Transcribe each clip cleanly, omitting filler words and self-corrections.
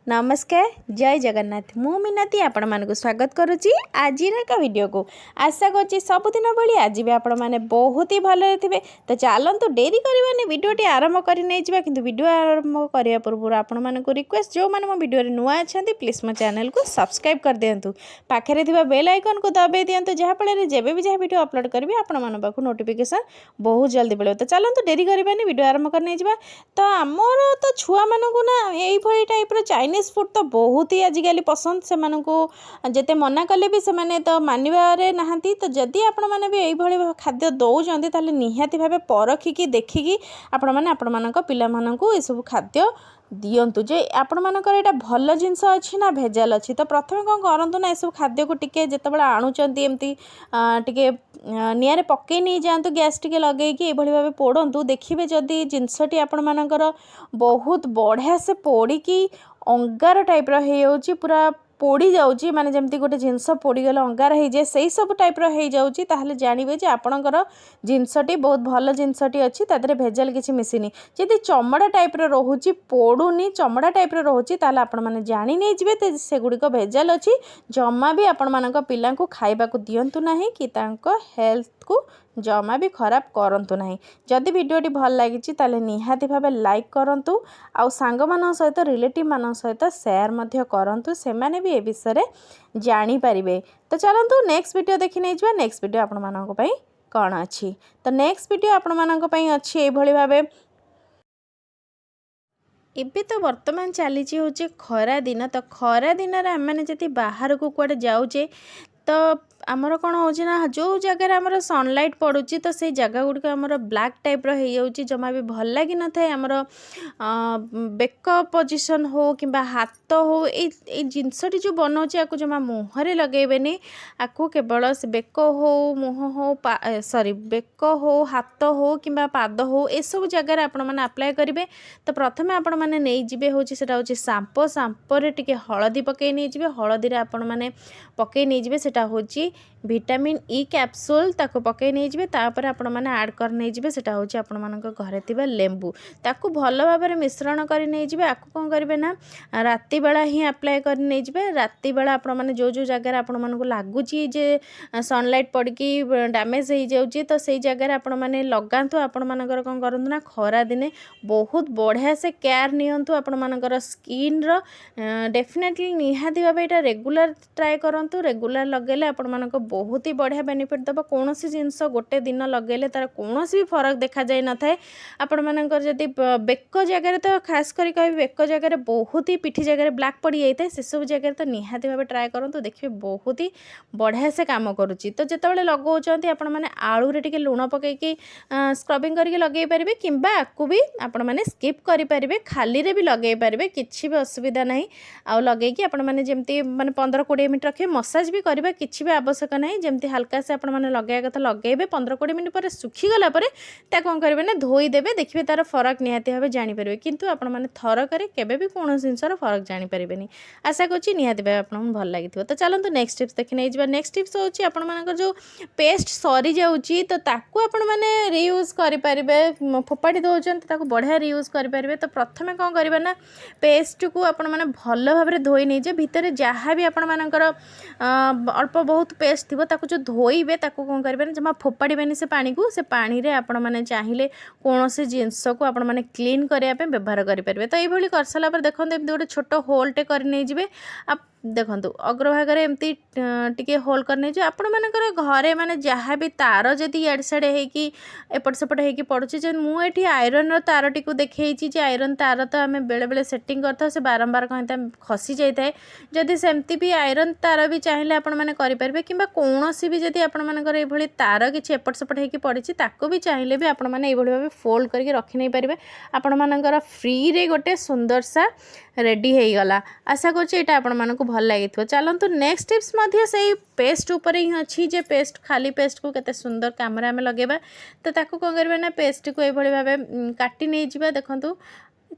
नमस्कार जय जगन्नाथ मु मिनती आपण मानक स्वागत करुच्ची आज एक वीडियो को आशा करुच्ची सबुदिन भाई आज भी आपण मैंने बहुत ही भले थे। तो चलतु डेरी करवानी वीडियोटी आरंभ कर वीडियो आरंभ करने पूर्व आपण मानक रिक्वेस्ट जो मैंने मो वीडियो नुआ अच्छा प्लीज मो चैनल को सब्सक्राइब कर दिंतु पाखे बेल आइकन को दबाई दिंतु जहाँफल जब भी जहाँ वीडियो अपलोड करी आपण मान पाक नोटिफिकेशन बहुत जल्दी पड़े। तो चलतु डेरी करवानी वीडियो आरंभ करने तो आमर तो छुआ मानक ना यही टाइप चाइनीज फूड तो बहुत ही आजिकल पसंद से जिते मना कले भी से तो मानवे नहांती। तो जदि आपण मैंने भी यही खाद्य दौरान ताले निहाती भाव परखिकी देखिकी आपण मैंने आपण मानक पिला मानकु सब खाद्य दियंतु जे आपण मानकर एटा भल जिनस अच्छी ना भेजाल अच्छी। तो प्रथम कौन करूँ ना सब खाद्य को टिके जितेबाला आणुचंती एमती टिके निआरे पकई नहीं जातु गैस टिके लगेगी ये भाव पोड़ू देखिए जदि जिनसटी आपण मानकर बहुत बढ़िया से पोड़ीकी अंगार टाइप रही पूरा पोड़ी जाऊँगी माने जमती गोटे जिनस पोड़गले अंगार हो जाए से सब टाइप रही जाऊँगी ताहले जानवे जे आपणकर जिनसटी बहुत भल जिनसटी अच्छी तादरे भेजाल किसी मिसिनी। जदि चमड़ा टाइप रोचे पोड़ूनी चमड़ा टाइप रोचे ताहले आपण माने जानी नहीं जिवे से गुड़िक भेजाल अच्छी जमा भी आपण मानक पिला खाइबा को दियंतु नाही कि तांको हेल्थ को जमा भी खराब करंतु नाही। जदि वीडियोटी भल लगी ताले निहाती भाव लाइक करंतु आउ सांग मान सहित रिलेटिव मान सहित शेयर मध्य करंतु से माने भी ए विषय जानी पारिबे। तो चलंतु नेक्स्ट वीडियो देखि नै जिबा नेक्स्ट वीडियो आपण मानक पई कोन अछि। तो नेक्स्ट वीडियो आपण मानक पई अछि ए भली भाबे एबे तो वर्तमान चली हूँ खरा दिन। तो खरा दिन आम मैंने जब बाहर को कड़े जाऊे तो आमर कौन हो जो जगार आमर सनलाइट पड़ुची तो से जगह गुड़िक आमर ब्लैक टाइप रही जमा भी भल लगी न थाए आमर बेक पोजिशन हो कि हाथ हो ये जिनसटी जो बनाऊँ आपको जमा मुहर लगेबेनी आपको केवल से बेक हो मुह हो सॉरी बेक हो हाथ हो कि पाद हो ये सब जगार आपण मैंने अप्लाई करेंगे। तो प्रथम आपण मैंने नहीं जिबे होची सेटा होची सांपो सांपोरे टिके हलदी पकई नहीं जिबे हलदी आपण मैंने पकई नहीं जिबे सेटा होची विटामिन ई कैप्सूल ताको पकई नहीं जिबे तापर आपण मैंने ऐड कर नहीं जिबे सेटा होची आपण मानक घरे थिबा लेंबू ताको भल भाव में मिश्रण कर नहीं जिबे आको कोन करिवे ना राति बेला ही अप्लाई कर नहीं जिबे राति बेला आपण माने जो जो जगह आपण मानक लागुची जे सनलाइट पड़की डैमेज हो जाउची तो सेई जगह आपण माने लगांतु आपण मानकर कोन करंतु ना खरा दिने बहुत बढ़िया से केयर नियंतु आपण मानकर स्किन रो डेफिनेटली निहाती भाव एटा रेगुलर ट्राए करंतु रेगुलर लगेले आपण मानक बहुत ही बढ़िया बेनिफिट दबा कौन सी जिनस गोटे दिन लगेले तार कौन भी फरक देखा जाए न थाए। आपण मानकर जदि बेक जगह तो खास करी कहि बेक जगह बहुत ही पिठी जगह ब्लैक पड़ जाए से सब जगह तो निहाती भाव ट्राए करंतु देखिए बहुत ही बढ़िया से काम करुच्ची। तो जितेबाला लगाउछंती आपण माने आलू रे टिके लुण पकईकी स्क्रबिंग करके लगे पारे कि आपको भी आपण माने स्किप करें खाली रे भी लगे पारे किसी भी असुविधा नहीं आउ लगेगी आपण माने जेमती माने 15-20 मिनट रखे मसाज भी करबा किसी भी आवश्यक नहीं जमती हल्का से आपण माने लगाया कथा लगेबे 15-20 मिनट पर सुखी गला पर कौन करेंगे ना धोई देबे देखिए तार फरक निहाती भाव जानी पारे किंतु आपण माने थर करे केबे भी कौन जिनसर फरक जानी पारेबेनी। आशा करछि निहाती भाव आपन भल लागिथिबो। तो चलंतु नेक्स्ट टिप्स देखि नै जिबा। नेक्स्ट टिप्स होछि आपण मानकर जो पेस्ट सरी जाउची तो ताकू आपण माने रीयूज करि पारिबे फोपाडी दोचन ताकू बढ़िया रीयूज करि पारिबे। तो प्रथमे कोन करिबा ना पेस्ट को आपण माने भल भाबरे धोई नै जे भितरे जहाँ भी आपण मानकर अल्प बहुत पेस्ट थी ताकू जो धोइबे ताकू कोन करिबे ना जमा फोपाड़ीबेनी से पानी को से पानी रे आपण माने चाहिए कौन से जिनस को आपण माने क्लीन करिया पे व्यवहार करि परिबे। तो एभली कर साला पर देखंतु एमती गोटे छोट होलटे कर नै जिबे देखंतु अग्रभाग एमती टिके होल करने जो आपण मानकर घरे माने जहाँ भी तार जदि इयाड़े सियाड़े होगी एपट सेपट होगी पड़ुची जे मुझे आयरन तार टी देखी जे आयरन तार तो आम बेले बेले सेटिंग करता से बारंबार कहता खसी जाए जदि सेमती भी आयरन तार भी चाहिए आपण मैंने करेंगे कि कौन भी जदि आपण मानकर ये तार किसी एपट सेपट होगी पड़ी ताको भी चाहिए भी आपण मैंने ये भाव फोल्ड करके रखी नहीं पारे आपण मानकर फ्री रे गोटे सुंदर सा रेडी हो गला। आशा करा आपण मानक भल लगी। चलतु नेक्स्ट टिप्स से पेस्ट उपर ही अच्छी जे पेस्ट खाली पेस्ट को केते सुंदर कैमरा में लगेबा। तो ताको कौन करबे ना पेस्ट को ये भाव काटी नहीं जिबा देखंतु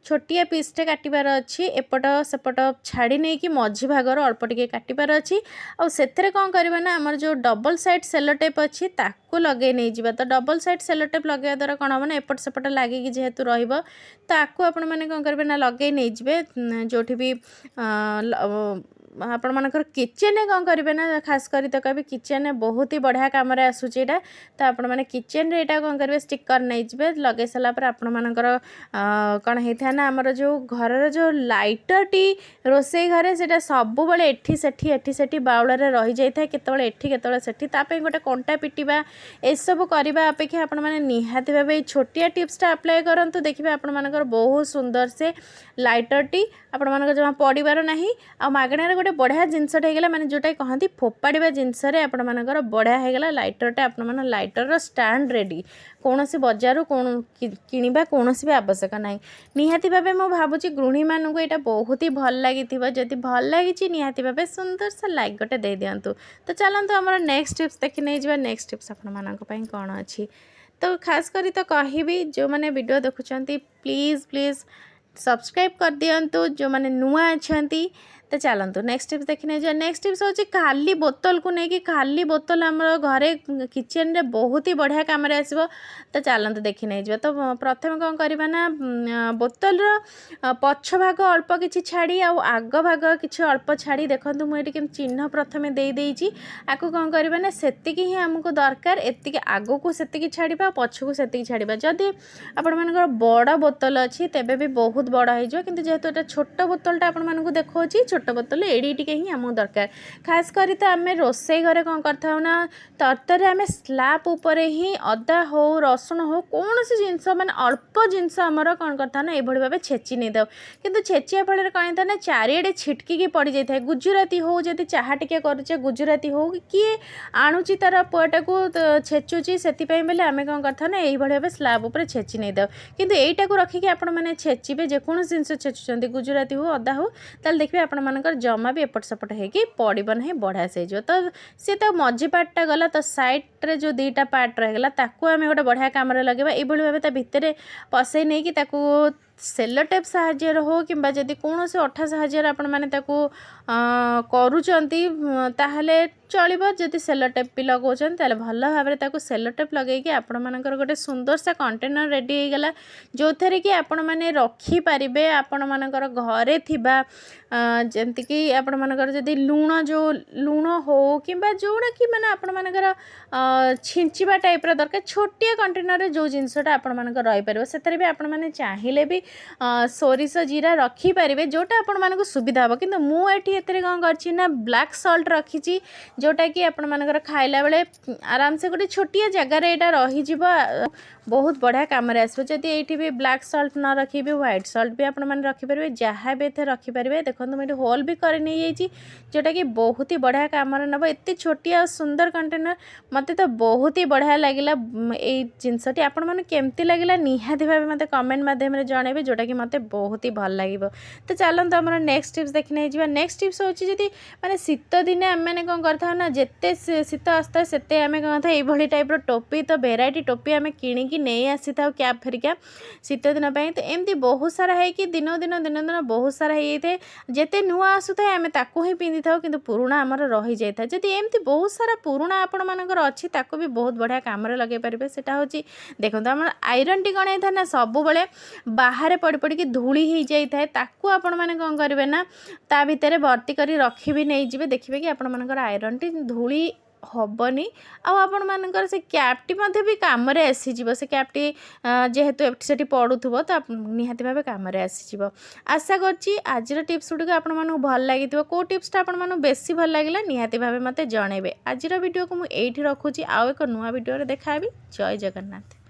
छोटिया पीसटे काटिबार अच्छी एपट सेपट छाड़ी नहीं कि मझी भागर अल्प टिके काटिबार अच्छी आउ सेथरे कौन करबा ना हमर जो डबल साइड सेलो टेप अच्छी ताकू लगे नहीं जिबा तो डबल साइड सेलो टेप लगे द्वारा कौन हम ना एपट सेपट लागे कि जेहेतु रहिबो ताकू आपण माने कौन करबे ना लगे नहीं जिबे जोठी भी आपण मानकर किचेन कौन करेंगे ना खास करी तो कभी किचेन बहुत ही बढ़िया कम आसूँ यहाँ तो आपण मैंने किचेन यहाँ कौन करेंगे स्टिकर नहीं जे लगे सारापर आपण मानकर कौन होता है ना आमर जो घर जो लाइटर टी रोसे घरे से सब बड़े एठी सेठी बाउल रही जाए केतबले एठी केतबले सेठी तापे गोटे कंटा पिटिबा ए सब करबा अपेक्षा आपण माने निहाती भाबे छोटिया टिप्सटा अप्लाई करंतु देखिबे आपण मानकर बहुत सुंदर से लाइटर टी आपण मानकर जमा पड़ीबार नाही आ मागणार गोटे बढ़िया जिनसटे होगला माने जोटा कहती फोपाड़ा जिनस आपण मानकर बढ़िया होगला लाइटरटा आपण मान लाइटर स्टैंड रेडी कौन सी बजार कौन किणवा कौन भी आवश्यक ना निहाती भावे मु भावुची गृहिणी मानू यहाँ बहुत ही भल लगी जदि भल लगी निहाती भावे सुंदर सा लाइक गोटे दे दिंतु तो चलतु आम नेक्स्ट टिप्स देखी नहीं जा नेक्स्ट टिप्स आपण मानी कौन अच्छी तो खास करी तो कहबी जो मैंने वीडियो देखुं प्लीज़ प्लीज़ सब्सक्राइब कर दिंतु जो मैंने नुआ अच्छा तो चलतु नेक्स्ट टिप्स देखी नहीं जाए नेक्स्ट टिप्स हूँ खाली बोतल को लेकिन खाली बोतल आम घरे किचेन रे बहुत ही बढ़िया कम आसो तो चलतु देखी नहीं जाए तो प्रथम कौन करवा ना बोतल पछ भाग अल्प कि छाड़ी आग भाग कि अल्प छाड़ी देखो मुझे चिन्ह प्रथम देदेजी आपको कौन करवा ना से ही आमको दरकार एति आग को से छाड़ा पछ को से छाड़ा जदि आपण मानकर बड़ बोतल अच्छी तेबे भी बहुत बड़ हो कि जेहेतु ये छोट बोतलटा आपण मानक देखा छोट बोतल एड़ी टिके ही आमको दरकार खास करी तो आम रोसे घरे कौन करता ना तरतरे आम स्लैब उपर ही अदा हो रसुण हो कौन सी जिनस माने अल्प जिनस आमर कौन करता ना ये भाव छेची नहीं दो कि छेचिया फल कौन होता ना चारिड़े छिटकी पड़ जाए गुजराती हो जदि चाहा टिके करुचे गुजराती हो किए आणुची तार पुआटा को छेचुची से बोले आम कौन करता ना ये भाव स्लैब उपर छेची नहीं दो किंतु एटा को रखिक आपण मैंने छेचिबे जेकोसी जिनस छेचुंट गुजराती हो अदा हो ताल देखिए आपण मानकर जमा भी एपट सेपट होगी पड़ो ना बढ़िया से तो सी तो मझी पार्टा गला तो साइड रे जो दीटा पार्ट रहीगला ताकू आम गोटे बढ़िया कम लगे ये भाव भितर पसई नहीं कि सेलो टेप साहाଯ୍ୟ हो कि जदि कौन से अठा साहाଯ୍य आपण मैंने करुँच ताहले चलो जदि सेलो टेप भी लगाउछन ताले भल भाव में सेलो टेप लगे आपण मानकर गोटे सुंदर सा कंटेनर रेडी हो गला जो थे कि आपण मैंने रखिपारे आपण मानकर घरे थिबा जमती कि आपण मानकर जदि लुण जो लुण हो कि जोड़ा कि माने आपण मानकर छिंचिबा टाइप दरकार छोटिया कंटेनर जो जिनसटा आपण मानकर रही पारिबो सेतरे भी आपण माने चाहिले भी सोरिष जीरा रखिपारे जोटा आपण मानक सुविधा हम कि मुझे कौन कर ब्लैक सल्ट रखी जोटा कि आपण मानकर खाइला बेले आराम से गोटे छोटिया जगार यहाँ रही बहुत बढ़िया कम आसो जदि ये भी ब्लैक सल्ट न रखी भी व्हाइट सल्ट भी आपण मैंने रखिपारे जहाँ भी एथे रखिपारे देखो मुझे होल भी कर नहीं जोटा कि बहुत ही बढ़िया कम नब एत छोटिया सुंदर कंटेनर मत तो बहुत ही बढ़िया लगे ये जिनसटी आपण मैंने केमती लगे निहाती भाव मत कमेंट मध्यम जनइबे जोटा कि मत बहुत ही भल लगे तो चलते आम नेक्स्ट टिप्स देखी नहीं जा नेक्स्ट टिप्स हूँ जी मैंने शीत दिने आम मैंने कौन करता ना जिते शीत आसता है से आम कौन था ये टाइप टोपी तो भेराइटी टोपी आम कि नहीं आसी था कैप फेरिका शीत दिन तो एमती बहुत सारा है कि दिन दिन दिन दिन बहुत सारा हो जाए जिते नुआ आसूए आम ताकू ही पिंधि था कि पुराणा आमर रही जाए जदि एमती बहुत सारा पुराणा आपण मानकर अच्छी ताकू भी बहुत बढ़िया कम लगे पारे से देखो आम आयरन टी कौन होता ना सब बड़े बाहर पड़ पड़ी धूली हो जाए ताकू आपण मैंने कौन करेंगे ना ता भितर भर्ती कर रखी भी नहीं जी देखिए कि आपण मानकर आयरन टी धूली हेनी आपण मानकर से कैपटी भी कम आसीज से कैपटी जेहेतु एटी पड़ुव तो निहाती भाव कम आसीज आशा करछि आज टिप्स गुड़िक आपको भल लगी कौ टिप्सटा आपको बेसी भल लगे निहाती भाव मत जनइबे आज वीडियो को मुझे रखुची आउ एक नुआ वीडियो देखा जय जगन्नाथ।